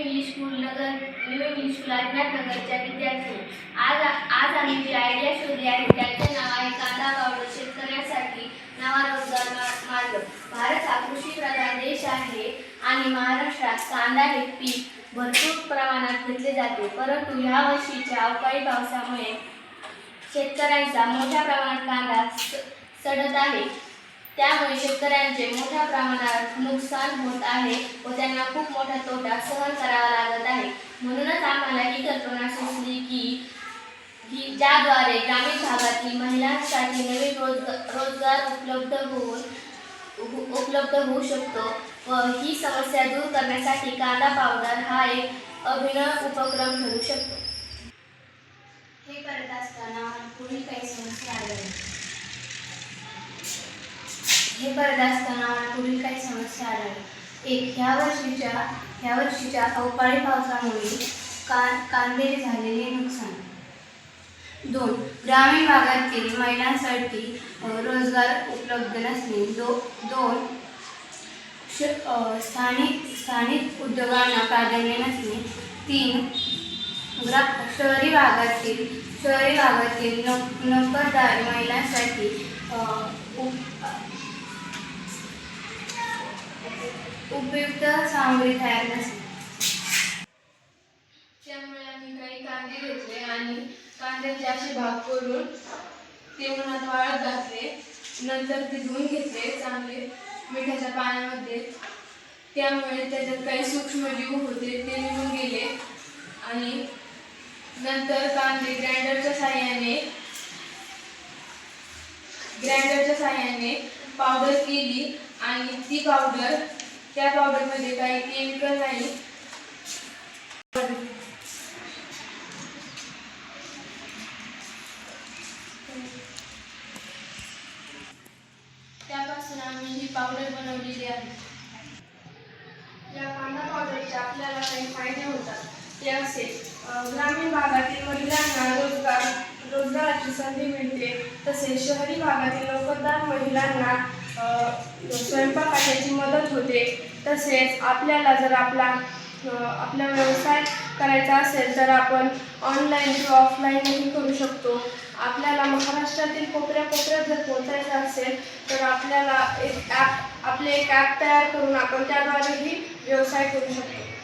English school आदिनाथनगरच्या विद्यार्थी आज आम्ही जी आयडिया शोधली आहे त्याचे नाव आहे कांदा पावडर शेतकऱ्यांसाठी नवा रोजगार मार्ग। भारत हा कृषी प्रधान देश आहे आणि महाराष्ट्रात कांदा हे पीक भरपूर प्रमाणात घेतले जाते, परंतु या वर्षीच्या अवकाळी पावसामुळे शेतकऱ्यांचा मोठ्या प्रमाणात कांदा सडत आहे। त्यामुळे शेतकऱ्यांचे मोठ्या प्रमाणात नुकसान होत आहे व त्यांना खूप मोठा तोटा सहन करावा लागत आहे। म्हणूनच आम्हाला ही कल्पना सुचली की ज्याद्वारे ग्रामीण भागातील महिलांसाठी नवीन रोजगार उपलब्ध होऊ शकतो व ही समस्या दूर करण्यासाठी कांदा पावडर हा एक अभिनव उपक्रम ठरू शकतो। हे करत असताना पुढील काही समस्या आढळल्या। एक, ह्या वर्षीच्या अवकाळी पावसामुळे कांदे झालेले नुकसान। 2, ग्रामीण भागातील महिलांसाठी रोजगार उपलब्ध नसणे। 2, स्थानिक उद्योगांना प्राधान्य नसणे। 3, शहरी भागातील नोकरदार महिलांसाठी उपयुक्त सामग्री तयार नसते। त्यामुळे आम्ही काही कांदे घेतले आणि कांद्याचे असे भाग करून ते उन्हात वाळत घातले, नंतर ते धुवून घेतले चांगले मिठाच्या पाण्यामध्ये। त्यामुळे त्याच्यात काही सूक्ष्मजीव होते ते निघून गेले आणि नंतर कांदे ग्राइंडरच्या साहाय्याने पावडर केली आणि त्या पावडरमध्ये काही केमिकल नाही। त्यापासून आम्ही ही पावडर बनवलेली आहे। या कांदा पावडरचे आपल्याला काही फायदे होतात ते असे, ग्रामीण भागातील महिलांना रोजगाराची संधी मिळते, तसेच शहरी भागातील नोकरदार महिलांना स्वयंपाकाची मदत होते। तसेच आपल्याला जर आपला व्यवसाय करायचा असेल तर आपण ऑनलाईन किंवा ऑफलाईनही करू शकतो। आपल्याला महाराष्ट्रातील कोपऱ्याकोपऱ्यात जर पोहोचायचं असेल तर आपल्याला आपले एक ॲप तयार करून आपण त्याद्वारेही व्यवसाय करू शकतो।